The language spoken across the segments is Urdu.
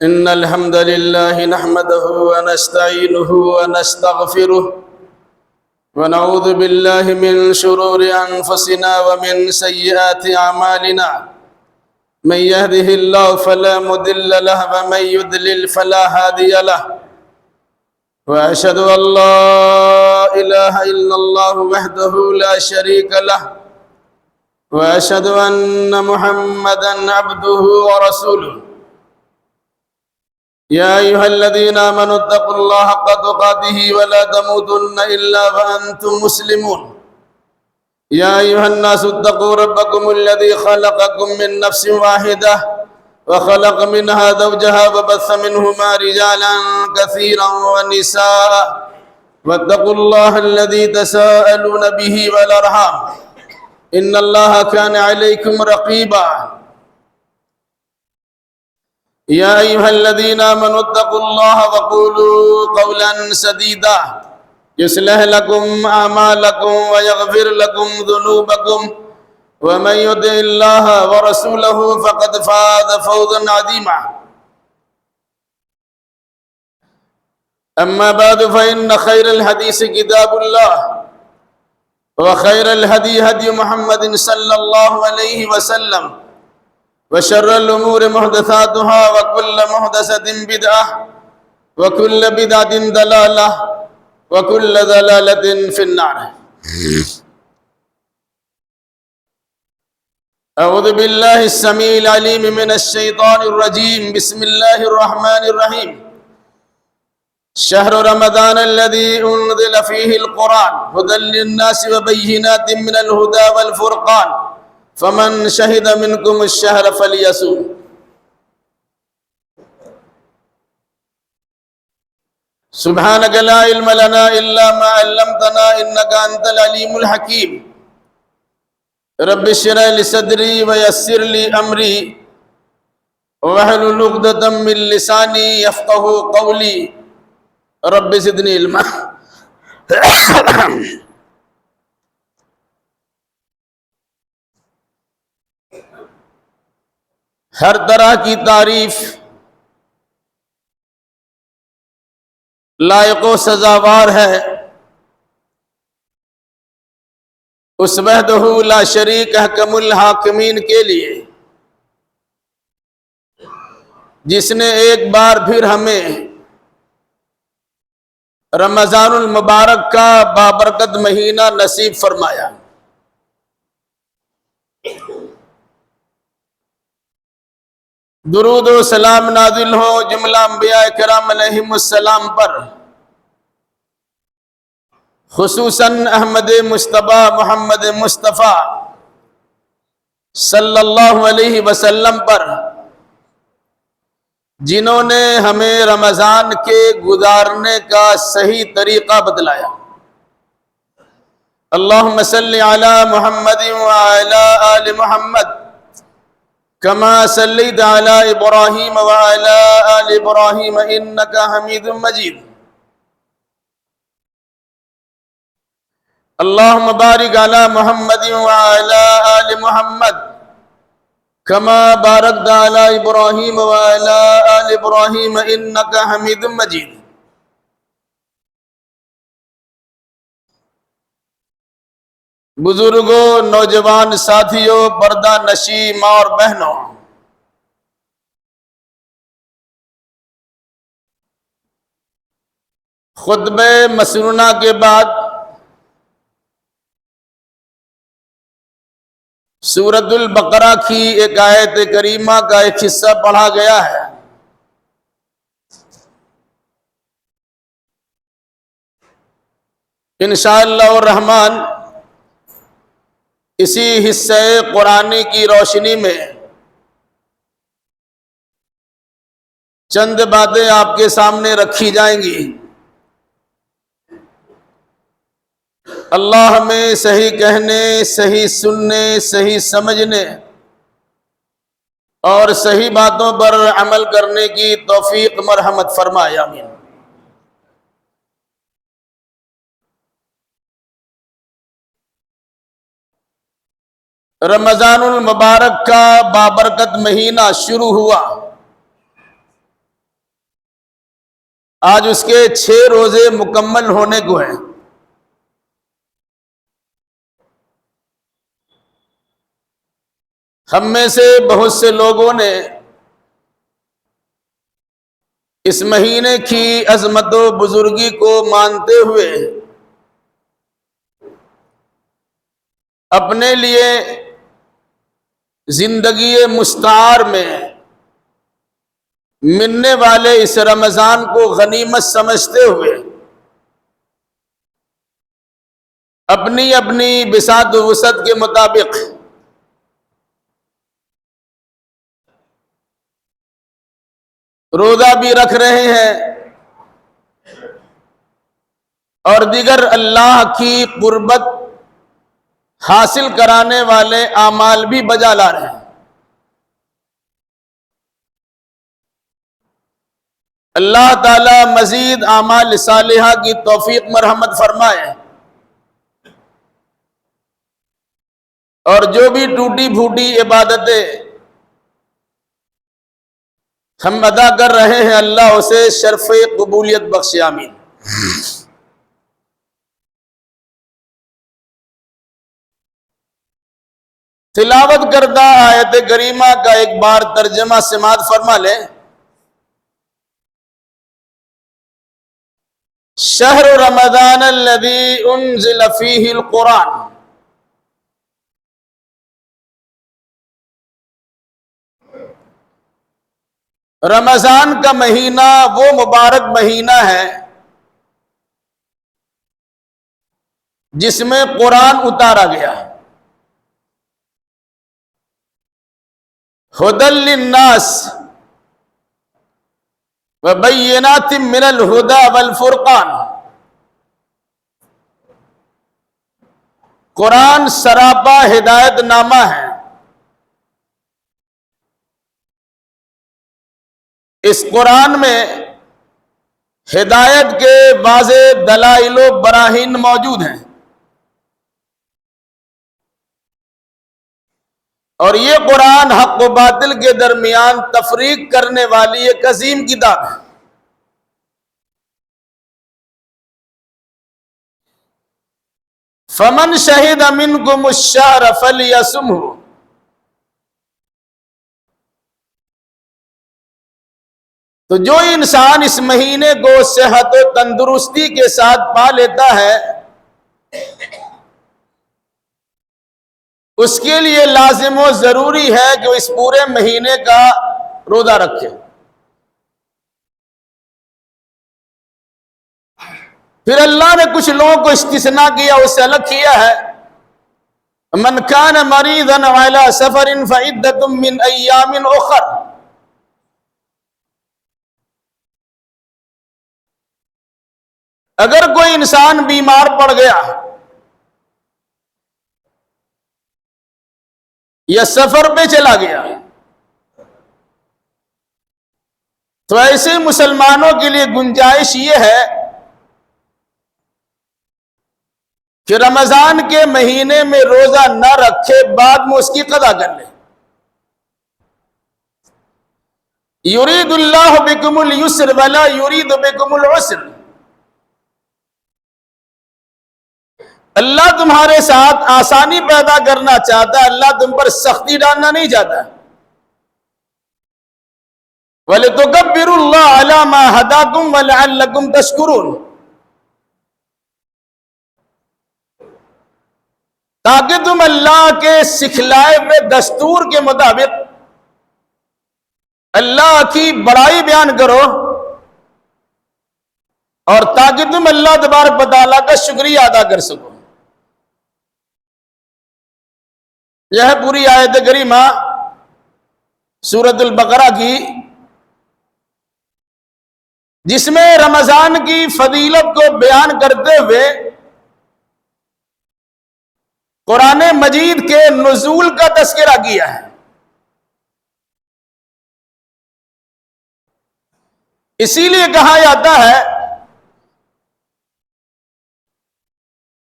إن الحمد لله نحمده ونستعينه ونستغفره ونعوذ بالله من شرور أنفسنا ومن سيئات أعمالنا من يهده الله فلا مضل له ومن يضلل فلا هادي له وأشهد أن لا إله إلا الله وحده لا شريك له وأشهد أن محمدا عبده ورسوله يا أيها الذين آمنوا اتقوا الله حق تقاته ولا تموتن إلا وأنتم مسلمون يا أيها الناس اتقوا ربكم الذي خلقكم من نفس واحدة وخلق منها زوجها وبث منهما رجالا كثيرا ونساء واتقوا الله الذي تساءلون به والأرحام إن الله كان عليكم رقيبا يا أيها الذين آمنوا اتقوا الله وقولوا قولا سديدا يصلح لكم أعمالكم ويغفر لكم ذنوبكم ومن يطع الله ورسوله فقد فاز فوزا عظيما أما بعد فإن خير الحديث كتاب الله وخير الهدي هدي محمد صلى الله عليه وسلم وشر الأمور محدثاتها وكل محدثة بدعة وكل بدعة ضلالة وكل ضلالة في النار أعوذ بالله السميع العليم من الشيطان الرجيم بسم الله الرحمن الرحيم شهر رمضان الذي أنزل فيه القرآن هدى للناس وبينات من الهدى والفرقان فمن شهد منكم الشهر فليصوم سبحانك لا علم لنا إلا ما علمتنا إنك أنت العليم الحكيم رب اشرح لي صدري ويسر لي أمري واحلل عقدة من لساني يفقهوا قولي رب زدني علما ہر طرح کی تعریف لائق و سزاوار ہے اس وحدہ لا شریک احکم الحاکمین کے لیے جس نے ایک بار پھر ہمیں رمضان المبارک کا بابرکت مہینہ نصیب فرمایا درود و سلام نازل ہو جملہ انبیاء کرام علیہم السلام پر خصوصاً احمد مصطفیٰ محمد مصطفیٰ صلی اللہ علیہ وسلم پر جنہوں نے ہمیں رمضان کے گزارنے کا صحیح طریقہ بتلایا اللہم صلی علی محمد وعلی آل محمد كما صليت على إبراهيم وعلى آل إبراهيم إنك حميد مجيد اللهم بارك على محمد وعلى آل محمد كما باركت على إبراهيم وعلى آل إبراهيم إنك حميد مجيد بزرگوں نوجوان ساتھیوں پردہ نشی ماں اور بہنوں خطبہ مسنونہ کے بعد سورۃ البقرہ کی ایک آیت کریمہ کا ایک حصہ پڑھا گیا ہے انشاءاللہ الرحمن اسی حصہ قرآنی کی روشنی میں چند باتیں آپ کے سامنے رکھی جائیں گی اللہ ہمیں صحیح کہنے صحیح سننے صحیح سمجھنے اور صحیح باتوں پر عمل کرنے کی توفیق مرحمت فرمائے آمین رمضان المبارک کا بابرکت مہینہ شروع ہوا آج اس کے 6 روزے مکمل ہونے کو ہیں۔ ہم میں سے بہت سے لوگوں نے اس مہینے کی عظمت و بزرگی کو مانتے ہوئے اپنے لیے زندگی مستعار میں ملنے والے اس رمضان کو غنیمت سمجھتے ہوئے اپنی اپنی بساط و وسعت کے مطابق روزہ بھی رکھ رہے ہیں اور دیگر اللہ کی قربت حاصل کرانے والے اعمال بھی بجا لا رہے ہیں۔ اللہ تعالی مزید اعمال صالحہ کی توفیق مرحمت فرمائے اور جو بھی ٹوٹی پھوٹی عبادتیں ہم ادا کر رہے ہیں اللہ اسے شرف قبولیت بخشے، آمین۔ تلاوت کردہ آیت کریمہ کا ایک بار ترجمہ سماعت فرما لیں۔ شہر رمضان الذی انزل فیہ القرآن، رمضان کا مہینہ وہ مبارک مہینہ ہے جس میں قرآن اتارا گیا، ھدی للناس وبینات من الہدی والفرقان۔ قرآن سراپا ہدایت نامہ ہے۔ اس قرآن میں ہدایت کے واضح دلائل و براہین موجود ہیں، اور یہ قرآن حق و باطل کے درمیان تفریق کرنے والی ایک عظیم کتاب ہے۔ فمن شہد منکم الشہر فلیصمہ، تو جو انسان اس مہینے کو صحت و تندرستی کے ساتھ پا لیتا ہے اس کے لیے لازم و ضروری ہے کہ وہ اس پورے مہینے کا روزہ رکھے۔ پھر اللہ نے کچھ لوگوں کو استثناء کیا، اس سے الگ کیا ہے۔ من کان مریضا علی سفر فعدۃ من ایام اخر، اگر کوئی انسان بیمار پڑ گیا یا سفر پہ چلا گیا تو ایسے مسلمانوں کے لیے گنجائش یہ ہے کہ رمضان کے مہینے میں روزہ نہ رکھے، بعد میں اس کی قضا کر لے۔ یرید اللہ بکم اليسر ولا یرید بکم العسر، اللہ تمہارے ساتھ آسانی پیدا کرنا چاہتا ہے، اللہ تم پر سختی ڈالنا نہیں چاہتا۔ وَلِتُكَبِّرُوا اللَّهَ عَلَى مَا هَدَاكُمْ وَلَعَلَّكُمْ تَشْكُرُونَ، تاکہ تم اللہ کے سکھلائے ہوئے دستور کے مطابق اللہ کی بڑائی بیان کرو، اور تاکہ تم اللہ تبارک و تعالیٰ کا شکریہ ادا کر سکو۔ یہ ہے پوری آیت کریمہ سورۃ البقرہ کی، جس میں رمضان کی فضیلت کو بیان کرتے ہوئے قرآن مجید کے نزول کا تذکرہ کیا ہے۔ اسی لیے کہا جاتا ہے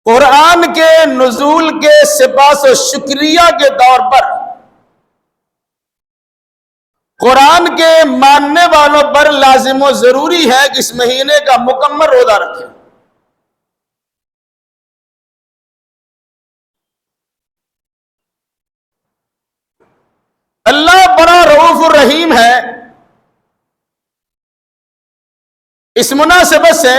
قرآن کے نزول کے سپاس و شکریہ کے طور پر قرآن کے ماننے والوں پر لازم و ضروری ہے کہ اس مہینے کا مکمل روزہ رکھیں۔ اللہ بڑا رؤوف الرحیم ہے، اس مناسبت سے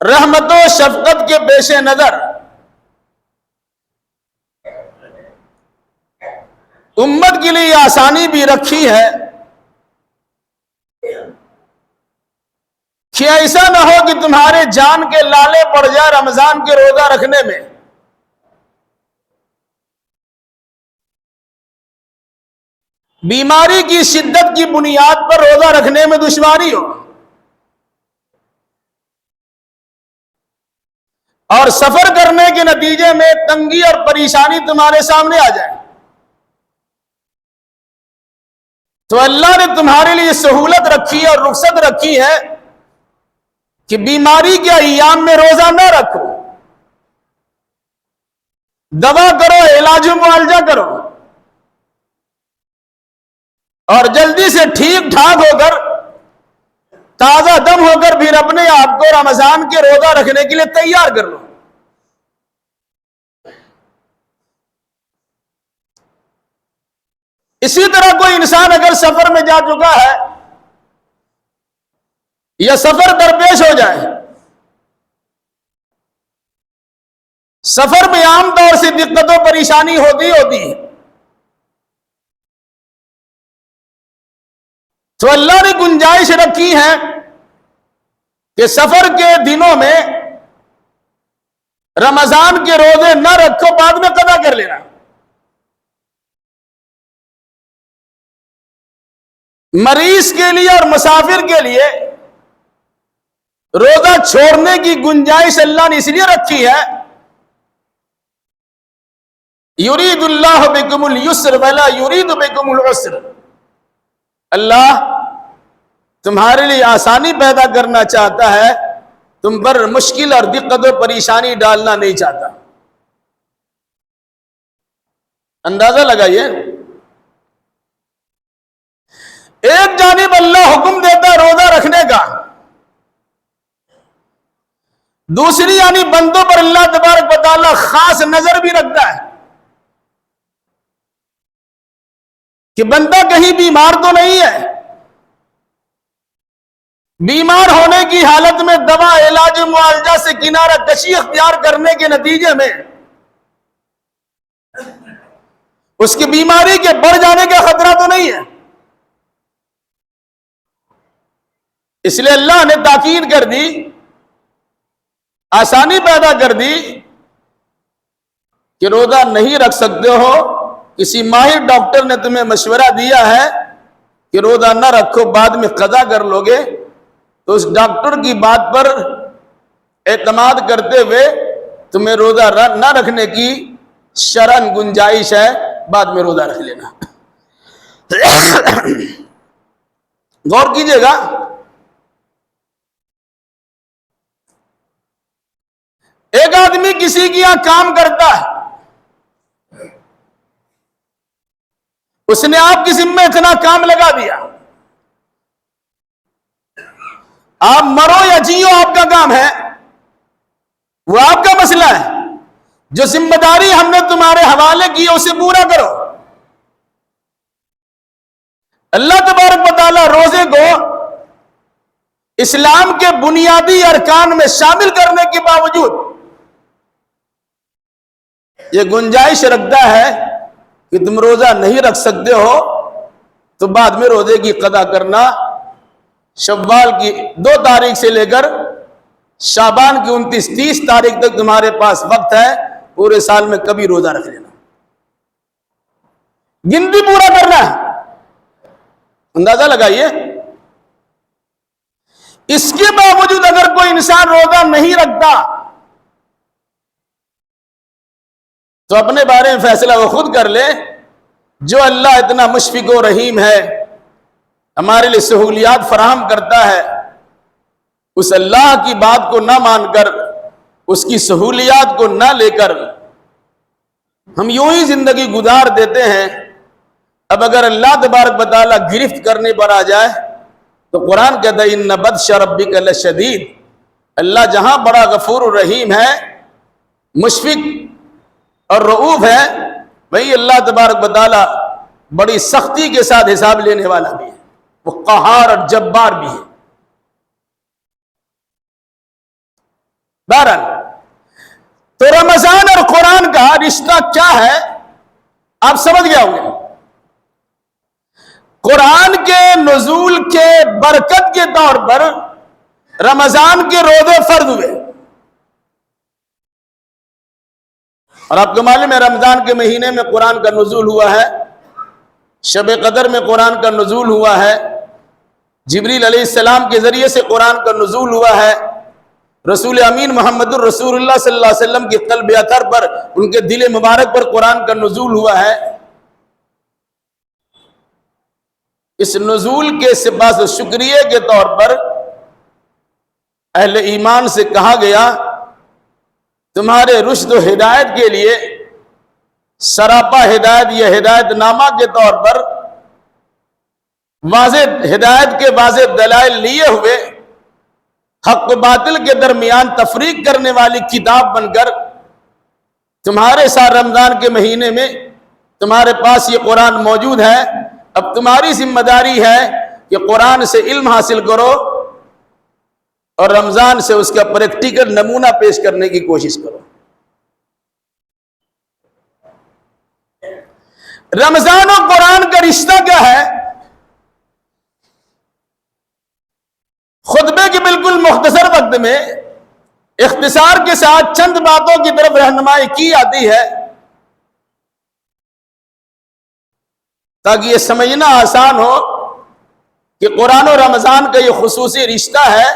رحمت و شفقت کے پیش نظر امت کے لیے آسانی بھی رکھی ہے کہ ایسا نہ ہو کہ تمہارے جان کے لالے پڑ جائے رمضان کے روزہ رکھنے میں۔ بیماری کی شدت کی بنیاد پر روزہ رکھنے میں دشواری ہو، اور سفر کرنے کے نتیجے میں تنگی اور پریشانی تمہارے سامنے آ جائے، تو اللہ نے تمہارے لیے سہولت رکھی ہے اور رخصت رکھی ہے کہ بیماری کے ایام میں روزہ نہ رکھو، دوا کرو، علاج و معالجہ کرو، اور جلدی سے ٹھیک ٹھاک ہو کر تازہ دم ہو کر پھر اپنے آپ کو رمضان کے روزہ رکھنے کے لیے تیار کر لو۔ اسی طرح کوئی انسان اگر سفر میں جا چکا ہے یا سفر درپیش ہو جائے، سفر میں عام طور سے دقت و پریشانی ہوتی ہے، تو اللہ نے گنجائش رکھی ہے کہ سفر کے دنوں میں رمضان کے روزے نہ رکھو، بعد میں قضا کر لینا۔ مریض کے لیے اور مسافر کے لیے روزہ چھوڑنے کی گنجائش اللہ نے اس لیے رکھی ہے، یرید اللہ بکم اليسر ولا یرید بکم العسر، اللہ تمہارے لیے آسانی پیدا کرنا چاہتا ہے، تم پر مشکل اور دقت و پریشانی ڈالنا نہیں چاہتا۔ اندازہ لگائیے، ایک جانب اللہ حکم دیتا ہے روزہ رکھنے کا، دوسری یعنی بندوں پر اللہ تبارک و تعالی خاص نظر بھی رکھتا ہے کہ بندہ کہیں بیمار تو نہیں ہے، بیمار ہونے کی حالت میں دوا علاج معالجہ سے کنارہ کشی اختیار کرنے کے نتیجے میں اس کی بیماری کے بڑھ جانے کا خطرہ تو نہیں ہے۔ اس لیے اللہ نے تاکید کر دی، آسانی پیدا کر دی کہ روزہ نہیں رکھ سکتے ہو، کسی ماہر ڈاکٹر نے تمہیں مشورہ دیا ہے کہ روزہ نہ رکھو، بعد میں قضا کر لو گے، تو اس ڈاکٹر کی بات پر اعتماد کرتے ہوئے تمہیں روزہ نہ رکھنے کی شرعاً گنجائش ہے، بعد میں روزہ رکھ لینا۔ غور کیجئے گا، ایک آدمی کسی کی یہاں کام کرتا ہے، اس نے آپ کی ذمہ اتنا کام لگا دیا، آپ مرو یا جیو آپ کا کام ہے، وہ آپ کا مسئلہ ہے، جو ذمہ داری ہم نے تمہارے حوالے کی اسے پورا کرو۔ اللہ تبارک و تعالی روزے کو اسلام کے بنیادی ارکان میں شامل کرنے کے باوجود یہ گنجائش رکھتا ہے کہ تم روزہ نہیں رکھ سکتے ہو تو بعد میں روزے کی قضا کرنا، شوال کی 2 تاریخ سے لے کر شعبان کی 29-30 تاریخ تک تمہارے پاس وقت ہے، پورے سال میں کبھی روزہ رکھ لینا، گنتی پورا کرنا ہے۔ اندازہ لگائیے، اس کے باوجود اگر کوئی انسان روزہ نہیں رکھتا تو اپنے بارے میں فیصلہ وہ خود کر لے، جو اللہ اتنا مشفق و رحیم ہے، ہمارے لیے سہولیات فراہم کرتا ہے، اس اللہ کی بات کو نہ مان کر، اس کی سہولیات کو نہ لے کر ہم یوں ہی زندگی گزار دیتے ہیں، اب اگر اللہ تبارک و تعالیٰ گرفت کرنے پر آ جائے تو قرآن کہتا ہے ان بطش ربک لشدید، اللہ جہاں بڑا غفور الرحیم ہے، مشفق اور رؤوف ہے، وہی اللہ تبارک و تعالیٰ بڑی سختی کے ساتھ حساب لینے والا بھی ہے، وہ قہار اور جبار بھی ہے۔ بہرحال تو رمضان اور قرآن کا رشتہ کیا ہے آپ سمجھ گئے ہوں گے۔ قرآن کے نزول کے برکت کے طور پر رمضان کے روزے فرض ہوئے، اور آپ کو معلوم ہے رمضان کے مہینے میں قرآن کا نزول ہوا ہے، شب قدر میں قرآن کا نزول ہوا ہے، جبریل علیہ السلام کے ذریعے سے قرآن کا نزول ہوا ہے، رسول امین محمد الرسول اللہ صلی اللہ علیہ وسلم کے قلب اطہر پر، ان کے دل مبارک پر قرآن کا نزول ہوا ہے۔ اس نزول کے سپاس و شکریہ کے طور پر اہل ایمان سے کہا گیا تمہارے رشد و ہدایت کے لیے سراپا ہدایت یا ہدایت نامہ کے طور پر واضح ہدایت کے واضح دلائل لیے ہوئے حق و باطل کے درمیان تفریق کرنے والی کتاب بن کر تمہارے ساتھ رمضان کے مہینے میں تمہارے پاس یہ قرآن موجود ہے۔ اب تمہاری ذمہ داری ہے کہ قرآن سے علم حاصل کرو اور رمضان سے اس کا پریکٹیکل نمونہ پیش کرنے کی کوشش کرو۔ رمضان اور قرآن کا رشتہ کیا ہے؟ خطبے کے بالکل مختصر وقت میں اختصار کے ساتھ چند باتوں کی طرف رہنمائی کی جاتی ہے تاکہ یہ سمجھنا آسان ہو کہ قرآن و رمضان کا یہ خصوصی رشتہ ہے،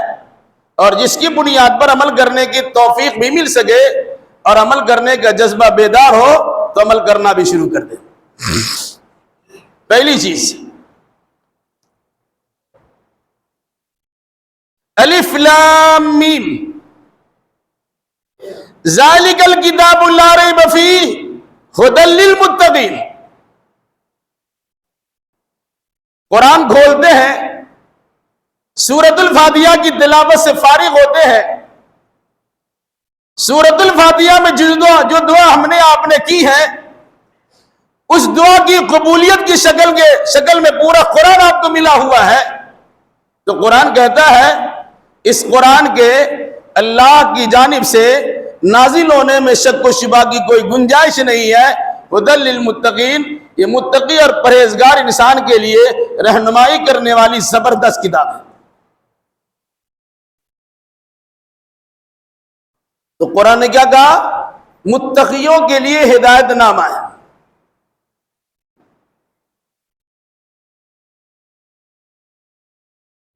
اور جس کی بنیاد پر عمل کرنے کی توفیق بھی مل سکے اور عمل کرنے کا جذبہ بیدار ہو تو عمل کرنا بھی شروع کر دے۔ پہلی چیز الف لام میم ذالک الکتاب لا ریب فیہ ھدی للمتقین۔ قرآن کھولتے ہیں، سورۃ الفاتحہ کی تلاوت سے فارغ ہوتے ہیں، سورۃ الفاتحہ میں جو دعا ہم نے آپ نے کی ہے اس دعا کی قبولیت کی شکل میں پورا قرآن آپ کو ملا ہوا ہے، تو قرآن کہتا ہے اس قرآن کے اللہ کی جانب سے نازل ہونے میں شک و شبہ کی کوئی گنجائش نہیں ہے۔ ھدی للمتقین، یہ متقی اور پرہیزگار انسان کے لیے رہنمائی کرنے والی زبردست کتاب ہے۔ تو قرآن نے کیا کہا؟ متقیوں کے لیے ہدایت نامہ ہے۔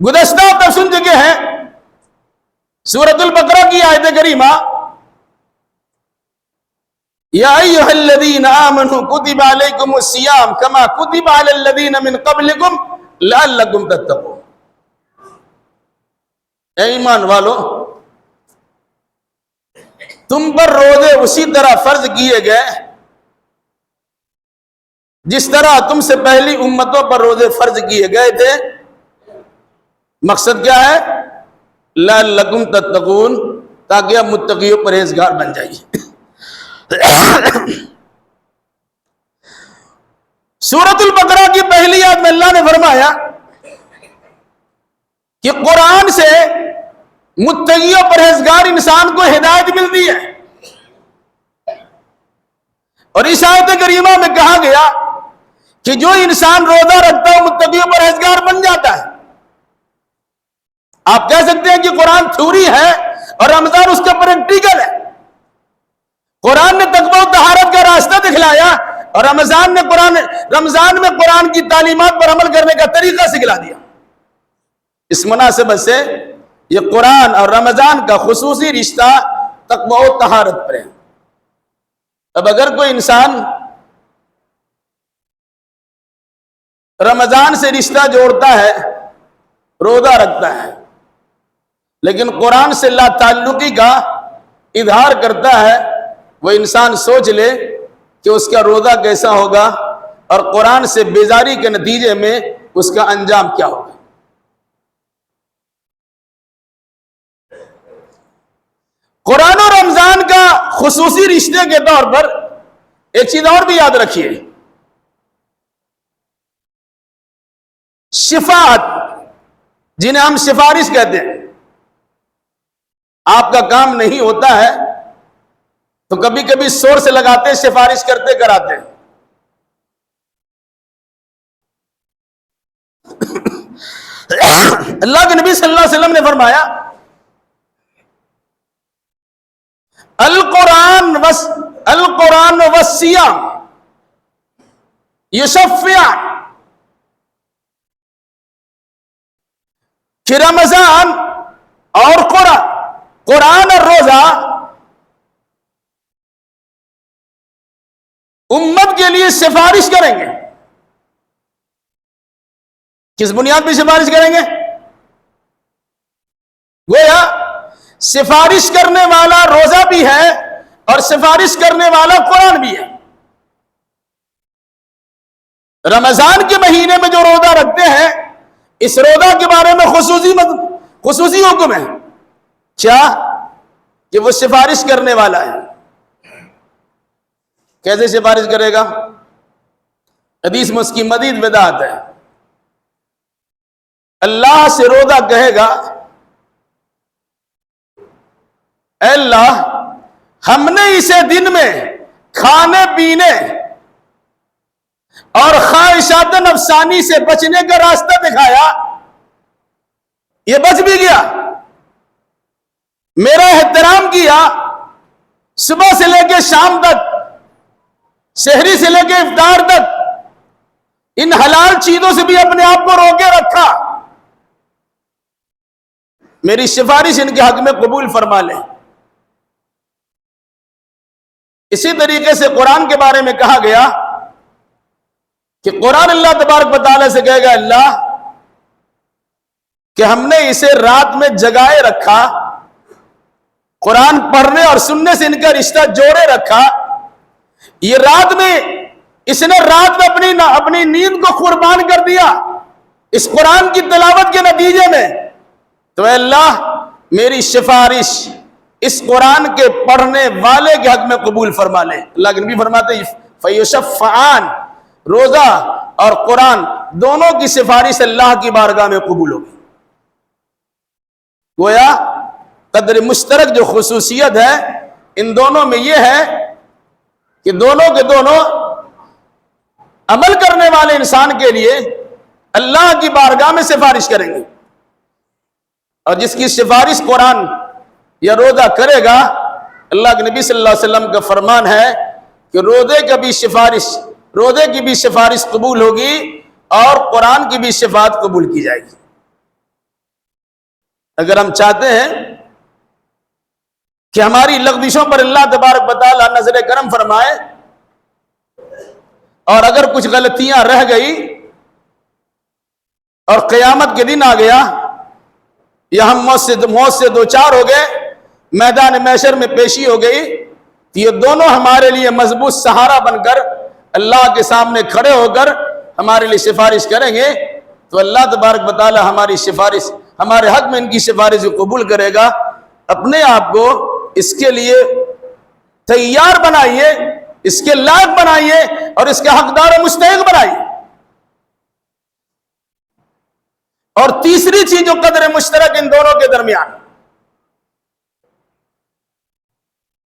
گزشتہ تب سن چکے ہیں سورۃ البقرہ کی آیت کریمہ یا ایھا الذین آمنوا کتب علیکم الصیام کما کتب علی الذین من قبلکم لعلکم تتقون۔ اے ایمان والو، تم پر روزے اسی طرح فرض کیے گئے جس طرح تم سے پہلی امتوں پر روزے فرض کیے گئے تھے۔ مقصد کیا ہے؟ لعلکم تتقون، تاکہ آپ متقی و پرہیزگار بن جائیے۔ سورۃ البقرہ کی پہلی آیت میں اللہ نے فرمایا کہ قرآن سے متقی و پرہیزگار انسان کو ہدایت ملتی ہے، اور اس آیت کریمہ میں کہا گیا کہ جو انسان روزہ رکھتا ہے متقی و پرہیزگار بن جاتا ہے۔ آپ کہہ سکتے ہیں کہ قرآن تھیوری ہے اور رمضان اس کا پریکٹیکل ہے۔ قرآن نے تقوی و طہارت کا راستہ دکھلایا اور رمضان میں قرآن کی تعلیمات پر عمل کرنے کا طریقہ سکھلا دیا۔ اس مناسبت سے یہ قرآن اور رمضان کا خصوصی رشتہ تقوی و طہارت پر ہے۔ اب اگر کوئی انسان رمضان سے رشتہ جوڑتا ہے، روزہ رکھتا ہے، لیکن قرآن سے لا تعلقی کا اظہار کرتا ہے، وہ انسان سوچ لے کہ اس کا روزہ کیسا ہوگا، اور قرآن سے بیزاری کے نتیجے میں اس کا انجام کیا ہوگا۔ قرآن اور رمضان کا خصوصی رشتے کے طور پر ایک چیز اور بھی یاد رکھیے، شفاعت، جنہیں ہم سفارش کہتے ہیں۔ آپ کا کام نہیں ہوتا ہے تو کبھی کبھی شور سے لگاتے، سفارش کرتے کراتے۔ اللہ کے نبی صلی اللہ علیہ وسلم نے فرمایا، القرآن والصیام یشفعان، کہ رمضان اور قرآن اور روزہ امت کے لیے سفارش کریں گے۔ کس بنیاد پہ سفارش کریں گے؟ گویا سفارش کرنے والا روزہ بھی ہے اور سفارش کرنے والا قرآن بھی ہے۔ رمضان کے مہینے میں جو روزہ رکھتے ہیں، اس روزہ کے بارے میں خصوصی حکم ہے، کیا؟ کہ وہ سفارش کرنے والا ہے۔ کیسے سفارش کرے گا؟ حدیث میں اس کی مزید وضاحت ہے۔ اللہ سے روزہ کہے گا، اے اللہ، ہم نے اسے دن میں کھانے پینے اور خواہشات نفسانی سے بچنے کا راستہ دکھایا، یہ بچ بھی گیا، میرا احترام کیا، صبح سے لے کے شام تک، سحری سے لے کے افطار تک ان حلال چیزوں سے بھی اپنے آپ کو روکے رکھا، میری سفارش ان کے حق میں قبول فرما لیں۔ اسی طریقے سے قرآن کے بارے میں کہا گیا کہ قرآن اللہ تبارک و تعالیٰ سے کہے گا، اللہ کہ ہم نے اسے رات میں جگائے رکھا، قرآن پڑھنے اور سننے سے ان کا رشتہ جوڑے رکھا، یہ رات میں اس نے رات میں اپنی نیند کو قربان کر دیا اس قرآن کی تلاوت کے نتیجے میں، تو اے اللہ میری سفارش اس قرآن کے پڑھنے والے کے حق میں قبول فرما لے۔ اللہ کے نبی فرماتے ہیں فیشفعان، روزہ اور قرآن دونوں کی سفارش اللہ کی بارگاہ میں قبول ہوگی۔ گویا قدر مشترک جو خصوصیت ہے ان دونوں میں یہ ہے کہ دونوں کے دونوں عمل کرنے والے انسان کے لیے اللہ کی بارگاہ میں سفارش کریں گے، اور جس کی سفارش قرآن یا روزہ کرے گا، اللہ کے نبی صلی اللہ علیہ وسلم کا فرمان ہے کہ روزے کی بھی سفارش قبول ہوگی اور قرآن کی بھی شفاعت قبول کی جائے گی۔ اگر ہم چاہتے ہیں کہ ہماری لغزشوں پر اللہ تبارک و تعالی نظر کرم فرمائے، اور اگر کچھ غلطیاں رہ گئی اور قیامت کے دن آ گیا یا ہم موت سے دوچار ہو گئے، میدان محشر میں پیشی ہو گئی، تو یہ دونوں ہمارے لیے مضبوط سہارا بن کر اللہ کے سامنے کھڑے ہو کر ہمارے لیے سفارش کریں گے، تو اللہ تبارک و تعالی ہماری سفارش، ہمارے حق میں ان کی سفارش قبول کرے گا۔ اپنے آپ کو اس کے لیے تیار بنائیے، اس کے لائق بنائیے اور اس کے حقدار و مستحق بنائیے۔ اور تیسری چیز جو قدر مشترک ان دونوں کے درمیان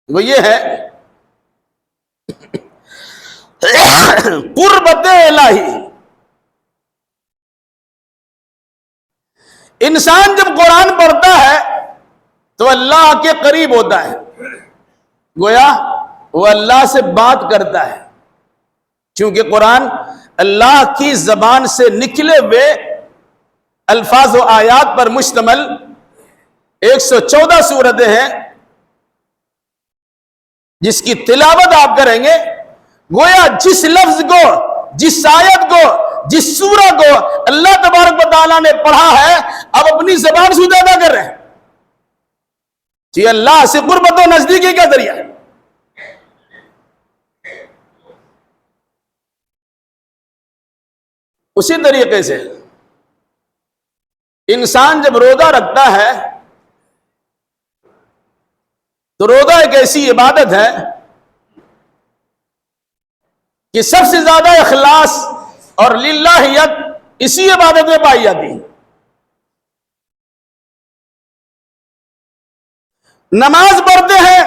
وہ یہ ہے قربت الہی۔ انسان جب قرآن پڑھتا ہے تو اللہ کے قریب ہوتا ہے، گویا وہ اللہ سے بات کرتا ہے، کیونکہ قرآن اللہ کی زبان سے نکلے ہوئے الفاظ و آیات پر مشتمل 114 سورتیں ہیں، جس کی تلاوت آپ کریں گے، گویا جس لفظ کو، جس آیت کو، جس سورہ کو اللہ تبارک و تعالیٰ نے پڑھا ہے، اب اپنی زبان سے ادا کر رہے ہیں، یہ اللہ سے قربت و نزدیکی کا ذریعہ ہے۔ اسی طریقے سے انسان جب روزہ رکھتا ہے تو روزہ ایک ایسی عبادت ہے کہ سب سے زیادہ اخلاص اور للہیت اسی عبادت میں پائی جاتی ہے۔ نماز پڑھتے ہیں،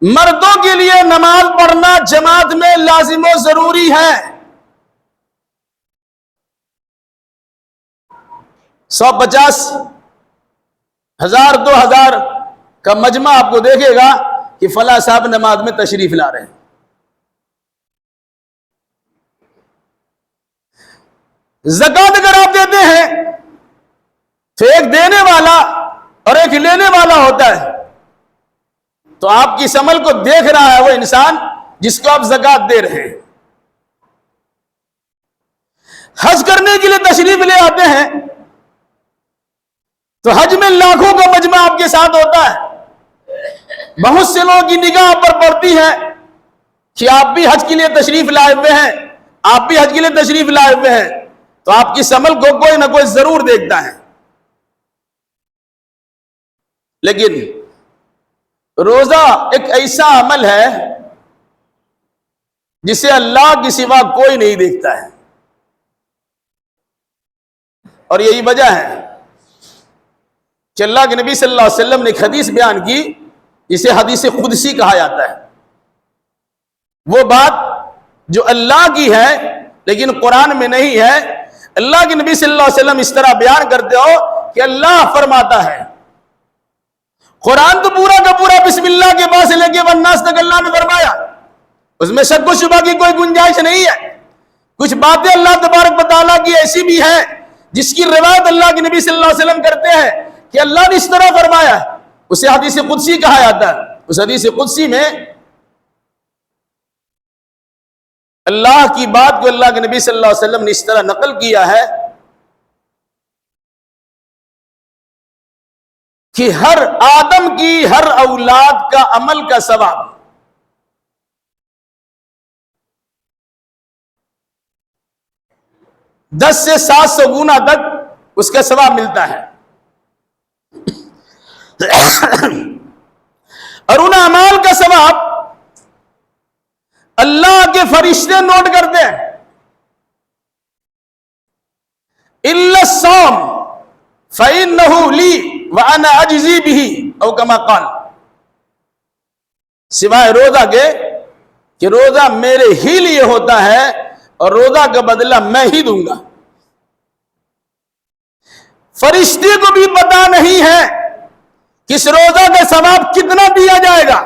مردوں کے لیے نماز پڑھنا جماعت میں لازم و ضروری ہے۔ 150 1000 2000 کا مجمع آپ کو دیکھے گا کہ فلاں صاحب نماز میں تشریف لا رہے ہیں۔ زکوٰۃ اگر آپ دیتے ہیں تو ایک دینے والا اور ایک لینے والا ہوتا ہے، تو آپ کی عمل کو دیکھ رہا ہے وہ انسان جس کو آپ زکوٰۃ دے رہے ہیں۔ حج کرنے کے لیے تشریف لے آتے ہیں تو حج میں لاکھوں کا مجمع آپ کے ساتھ ہوتا ہے، بہت سے لوگوں کی نگاہ پر پڑتی ہے کہ آپ بھی حج کے لیے تشریف لائے ہوئے ہیں، آپ بھی حج کے لیے تشریف لائے ہوئے ہیں، تو آپ کی عمل کو کوئی نہ کوئی ضرور دیکھتا ہے۔ لیکن روزہ ایک ایسا عمل ہے جسے اللہ کے سوا کوئی نہیں دیکھتا ہے، اور یہی وجہ ہے کہ اللہ کے نبی صلی اللہ علیہ وسلم نے ایک حدیث بیان کی جسے حدیث قدسی کہا جاتا ہے۔ وہ بات جو اللہ کی ہے لیکن قرآن میں نہیں ہے، اللہ کے نبی صلی اللہ علیہ وسلم اس طرح بیان کرتے ہو کہ اللہ فرماتا ہے، قرآن تو پورا کا پورا بسم اللہ کے بعد سے لے کے والناس تک اللہ نے فرمایا، اس میں شک و شبہ کی کوئی گنجائش نہیں ہے۔ کچھ باتیں اللہ تبارک و تعالیٰ کی ایسی بھی ہیں جس کی روایت اللہ کے نبی صلی اللہ علیہ وسلم کرتے ہیں کہ اللہ نے اس طرح فرمایا، اسے حدیث قدسی کہا جاتا ہے۔ اس حدیث قدسی میں اللہ کی بات کو اللہ کے نبی صلی اللہ علیہ وسلم نے اس طرح نقل کیا ہے کہ ہر آدم کی ہر اولاد کا عمل کا ثواب 10 سے 700 گنا تک اس کا ثواب ملتا ہے، اور ان اعمال کا ثواب اللہ کے فرشتے نوٹ کرتے ہیں۔ الا الصوم فانه لي وانا اجزي به او كما قال، سوائے روزہ کے کہ روزہ میرے ہی لیے ہوتا ہے اور روزہ کا بدلہ میں ہی دوں گا۔ فرشتے کو بھی پتا نہیں ہے کہ اس روزہ کا ثواب کتنا دیا جائے گا۔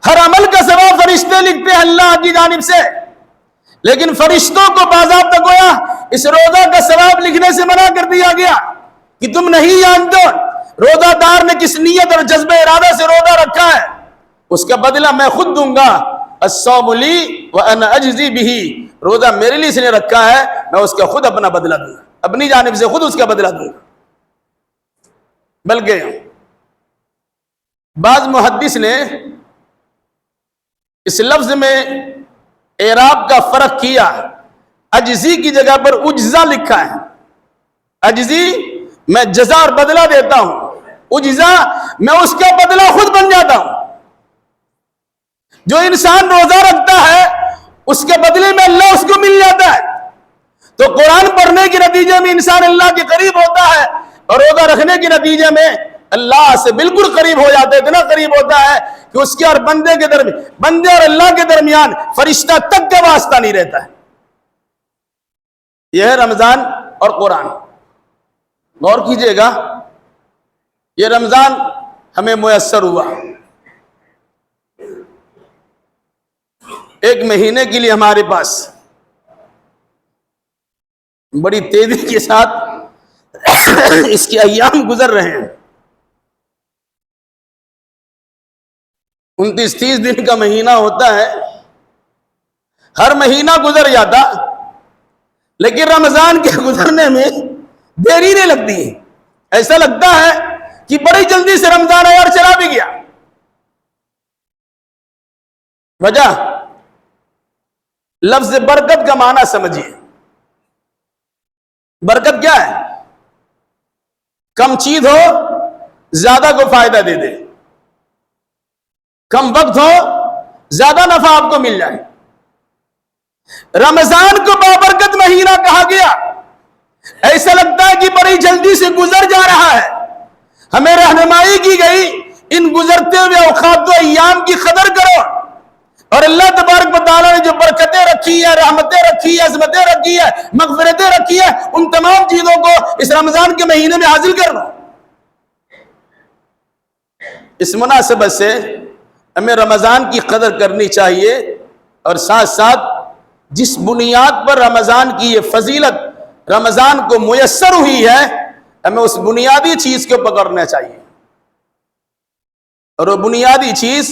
ہر عمل کا ثواب فرشتے لکھتے ہیں اللہ کی جانب سے، لیکن فرشتوں کو باضابطہ گویا اس روزہ کا ثواب لکھنے سے منع کر دیا گیا کہ تم نہیں جانتے روزہ دار نے کس نیت اور جذبہ ارادہ سے روزہ رکھا ہے، اس کا بدلہ میں خود دوں گا۔ الصوم لی وانا اجزی بہ، روزہ میرے لیے اس نے رکھا ہے، میں اس کا خود اپنا بدلہ دوں گا، اپنی جانب سے خود اس کا بدلہ دوں گا۔ بلکہ بعض محدث نے اس لفظ میں اعراب کا فرق کیا، اجزی کی جگہ پر اجزا لکھا ہے۔ اجزی میں جزا اور بدلہ دیتا ہوں، اجزا میں اس کا بدلہ خود بن جاتا ہوں۔ جو انسان روزہ رکھتا ہے اس کے بدلے میں اللہ اس کو مل جاتا ہے، تو قرآن پڑھنے کے نتیجے میں انسان اللہ کے قریب ہوتا ہے، اور روزہ رکھنے کے نتیجے میں اللہ سے بالکل قریب ہو جاتا ہے، اتنا قریب ہوتا ہے کہ اس کے اور بندے کے درمیان، بندے اور اللہ کے درمیان فرشتہ تک کا واسطہ نہیں رہتا ہے۔ یہ ہے رمضان اور قرآن۔ غور کیجئے گا، یہ رمضان ہمیں میسر ہوا، ایک مہینے کے لیے ہمارے پاس بڑی تیزی کے ساتھ اس کے ایام گزر رہے ہیں۔ 29-30 دن کا مہینہ ہوتا ہے، ہر مہینہ گزر جاتا، لیکن رمضان کے گزرنے میں دیری نہیں لگتی ہے، ایسا لگتا ہے کہ بڑی جلدی سے رمضان آیا اور چلا بھی گیا۔ وجہ لفظ برکت کا معنی سمجھیے. برکت کیا ہے؟ کم چیز ہو زیادہ کو فائدہ دے دے، کم وقت ہو زیادہ نفع آپ کو مل جائے. رمضان کو بابرکت مہینہ کہا گیا. ایسا لگتا ہے کہ بڑی جلدی سے گزر جا رہا ہے. ہمیں رہنمائی کی گئی ان گزرتے ہوئے اوقات و ایام کی قدر کرو، اور اللہ تبارک و تعالیٰ نے جو برکتیں رکھی ہیں، رحمتیں رکھی ہیں، عظمتیں رکھی ہیں، مغفرتیں رکھی ہیں، ان تمام چیزوں کو اس رمضان کے مہینے میں حاصل کر لو. اس مناسبت سے ہمیں رمضان کی قدر کرنی چاہیے، اور ساتھ ساتھ جس بنیاد پر رمضان کی یہ فضیلت رمضان کو میسر ہوئی ہے، ہمیں اس بنیادی چیز کو پکڑنا چاہیے. اور وہ بنیادی چیز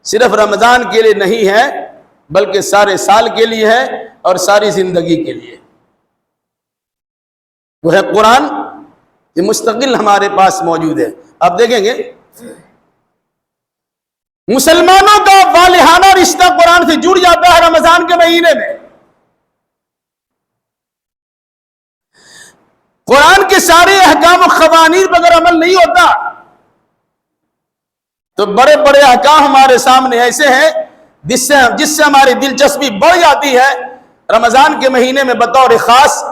صرف رمضان کے لیے نہیں ہے، بلکہ سارے سال کے لیے ہے اور ساری زندگی کے لیے. وہ ہے قرآن. یہ مستقل ہمارے پاس موجود ہے. آپ دیکھیں گے مسلمانوں کا والہانہ رشتہ قرآن سے جڑ جاتا ہے رمضان کے مہینے میں. قرآن کے سارے احکام و قوانین پر اگر عمل نہیں ہوتا تو بڑے بڑے احکام ہمارے سامنے ایسے ہیں جس سے ہماری دلچسپی بڑھ جاتی ہے. رمضان کے مہینے میں بطور خاص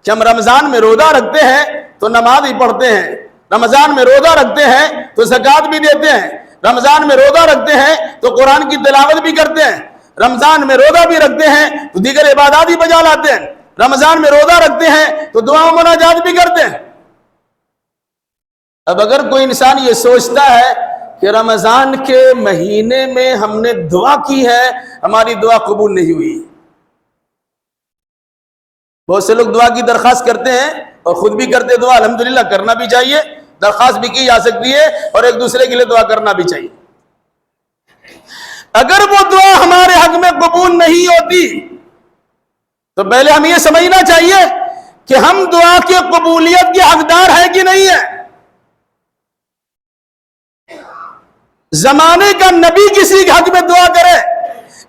کہ ہم رمضان میں روزہ رکھتے ہیں تو نماز بھی پڑھتے ہیں، رمضان میں روزہ رکھتے ہیں تو زکوٰۃ بھی دیتے ہیں، رمضان میں روزہ رکھتے ہیں تو قرآن کی تلاوت بھی کرتے ہیں، رمضان میں روزہ بھی رکھتے ہیں تو دیگر عبادات بھی بجا لاتے ہیں، رمضان میں روزہ رکھتے ہیں تو دعا و مناجات بھی کرتے ہیں. اب اگر کوئی انسان یہ سوچتا ہے کہ رمضان کے مہینے میں ہم نے دعا کی ہے، ہماری دعا قبول نہیں ہوئی. بہت سے لوگ دعا کی درخواست کرتے ہیں اور خود بھی کرتے دعا. الحمدللہ کرنا بھی چاہیے، درخواست بھی کی جا سکتی ہے اور ایک دوسرے کے لیے دعا کرنا بھی چاہیے. اگر وہ دعا ہمارے حق میں قبول نہیں ہوتی تو پہلے ہم یہ سمجھنا چاہیے کہ ہم دعا کی قبولیت کے حقدار ہیں کہ نہیں ہے. زمانے کا نبی کسی کے حق میں دعا کرے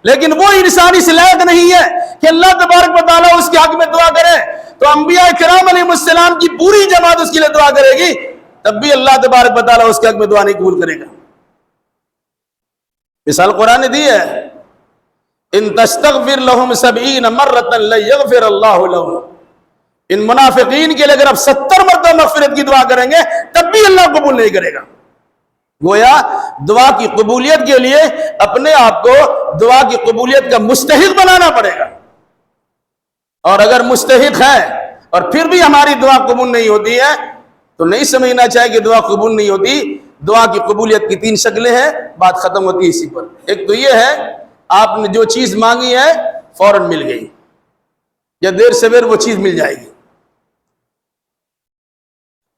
لیکن وہ انسان اس لائق نہیں ہے کہ اللہ تبارک و تعالیٰ اس کے حق میں دعا کرے تو انبیاء کرام علیہ السلام کی پوری جماعت اس کے لیے دعا کرے گی، تب بھی اللہ تبارک و تعالیٰ اس کے حق میں دعا نہیں قبول کرے گا. مثال قرآن نے دی ہے، ان تستغفر لهم 70 مرة لن يغفر الله لهم. ان منافقین کے لیے اگر آپ 70 مرتبہ مغفرت کی دعا کریں گے تب بھی اللہ قبول نہیں کرے گا. گویا دعا کی قبولیت کے لیے اپنے آپ کو دعا کی قبولیت کا مستحق بنانا پڑے گا. اور اگر مستحق ہے اور پھر بھی ہماری دعا قبول نہیں ہوتی ہے تو نہیں سمجھنا چاہیے کہ دعا قبول نہیں ہوتی. دعا کی قبولیت کی 3 شکلیں ہیں، بات ختم ہوتی ہے اسی پر. ایک تو یہ ہے آپ نے جو چیز مانگی ہے فوراً مل گئی، یا دیر سویر وہ چیز مل جائے گی.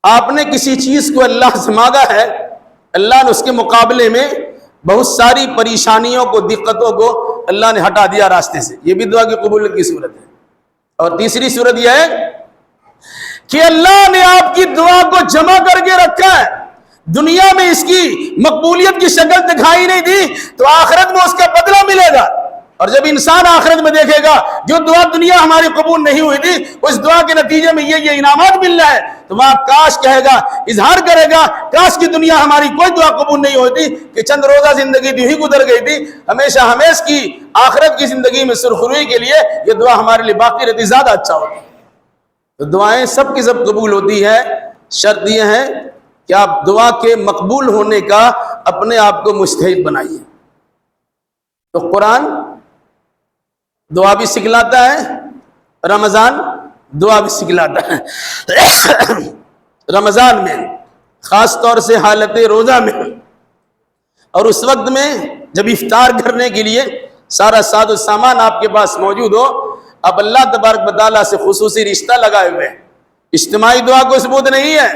آپ نے کسی چیز کو اللہ سے مانگا ہے، اللہ نے اس کے مقابلے میں بہت ساری پریشانیوں کو، دقتوں کو اللہ نے ہٹا دیا راستے سے. یہ بھی دعا کی قبولیت کی صورت ہے. اور تیسری صورت یہ ہے کہ اللہ نے آپ کی دعا کو جمع کر کے رکھا ہے، دنیا میں اس کی مقبولیت کی شکل دکھائی نہیں دی تو آخرت میں اس کا بدلہ ملے گا. اور جب انسان آخرت میں دیکھے گا جو دعا دنیا ہماری قبول نہیں ہوئی تھی اس دعا کے نتیجے میں یہ انعامات مل رہا ہے تو وہاں کاش کہے گا، اظہار کرے گا، کاش کی دنیا ہماری کوئی دعا قبول نہیں ہوئی تھی کہ چند روزہ زندگی جو ہی گزر گئی تھی، ہمیشہ ہمیش کی آخرت کی زندگی میں سرخروئی کے لیے یہ دعا ہمارے لیے باقی رہتی زیادہ اچھا ہوتی. تو دعائیں سب کی سب قبول ہوتی ہے. شرط یہ ہے کہ آپ دعا کے مقبول ہونے کا اپنے آپ کو مستحق بنائیے. تو قرآن دعا بھی سکھلاتا ہے، رمضان دعا بھی سکھلاتا ہے. رمضان میں خاص طور سے حالت روزہ میں اور اس وقت میں جب افطار کرنے کے لیے سارا ساز و سامان آپ کے پاس موجود ہو، اب اللہ تبارک و تعالیٰ سے خصوصی رشتہ لگائے ہوئے ہیں. اجتماعی دعا کو ثبوت نہیں ہے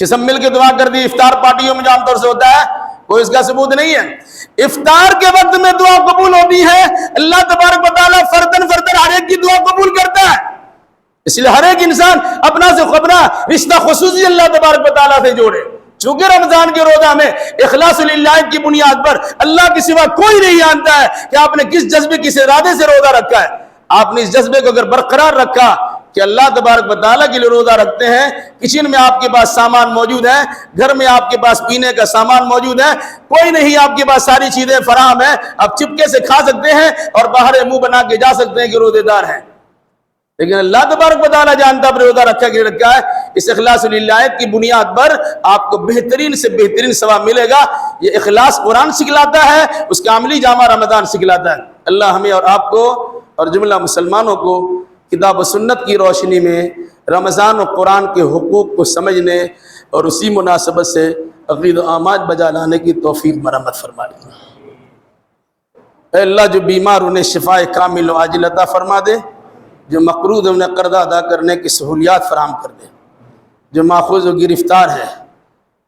کہ سب مل کے دعا کر دی. افطار پارٹیوں میں جو عام طور سے ہوتا ہے کوئی اس کا ثبوت نہیں ہے. افطار کے وقت میں دعا قبول ہوتی ہے. اللہ تبارک و تعالیٰ فردن ہر ایک کی دعا قبول کرتا ہے. اس لیے ہر ایک انسان اپنا سے اپنا رشتہ خصوصی اللہ تبارک و تعالیٰ سے جوڑے. چونکہ رمضان کے روزہ میں اخلاص للہ کی بنیاد پر اللہ کے سوا کوئی نہیں جانتا ہے کہ آپ نے کس جذبے کس ارادے سے روزہ رکھا ہے. آپ نے اس جذبے کو اگر برقرار رکھا کہ اللہ تبارک و تعالیٰ کے لیے روزہ رکھتے ہیں، کچن میں آپ کے پاس سامان موجود ہے، گھر میں آپ کے پاس پینے کا سامان موجود ہے، کوئی نہیں آپ کے پاس ساری چیزیں فراہم ہیں، آپ چپکے سے کھا سکتے ہیں اور باہر منہ بنا کے جا سکتے ہیں کہ روزے دار ہیں. لیکن اللہ تبارک و تعالیٰ جانتا ہے روزہ رکھا ہے. اس اخلاص للہ کی بنیاد پر آپ کو بہترین سے بہترین ثواب ملے گا. یہ اخلاص قرآن سکھلاتا ہے، اس کا عملی جامہ رمضان سکھلاتا ہے. اللہ ہمیں اور آپ کو اور جملہ مسلمانوں کو کتاب و سنت کی روشنی میں رمضان و قرآن کے حقوق کو سمجھنے اور اسی مناسبت سے عقید و اعمال بجا لانے کی توفیق مرحمت فرما دے. اے اللہ جو بیمار انہیں شفاء کامل و عاجل عطا فرما دے، جو مقروض انہیں قرضہ ادا کرنے کی سہولیات فراہم کر دے، جو ماخوذ و گرفتار ہے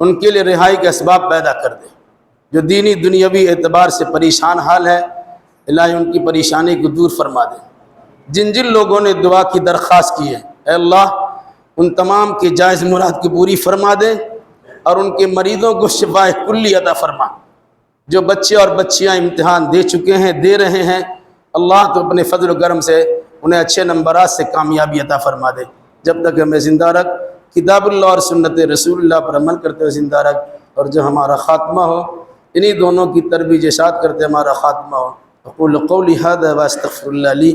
ان کے لیے رہائی کے اسباب پیدا کر دے، جو دینی دنیاوی اعتبار سے پریشان حال ہے الہی ان کی پریشانی کو دور فرما دے. جن جن لوگوں نے دعا کی درخواست کی ہے اے اللہ ان تمام کے جائز مراد کی پوری فرما دے اور ان کے مریضوں کو شفاء کلی عطا فرما. جو بچے اور بچیاں امتحان دے چکے ہیں، دے رہے ہیں، اللہ تو اپنے فضل و کرم سے انہیں اچھے نمبرات سے کامیابی عطا فرما دے. جب تک ہمیں زندہ رکھ، کتاب اللہ اور سنت رسول اللہ پر عمل کرتے ہوئے زندہ رکھ، اور جو ہمارا خاتمہ ہو انہی دونوں کی ترویج اشاعت کرتے ہمارا خاتمہ ہو. اقول قولی ھذا واستغفر اللہ لی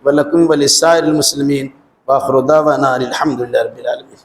ولکم ولسائر المسلمین وآخر دعوانا الحمد للہ رب العالمین.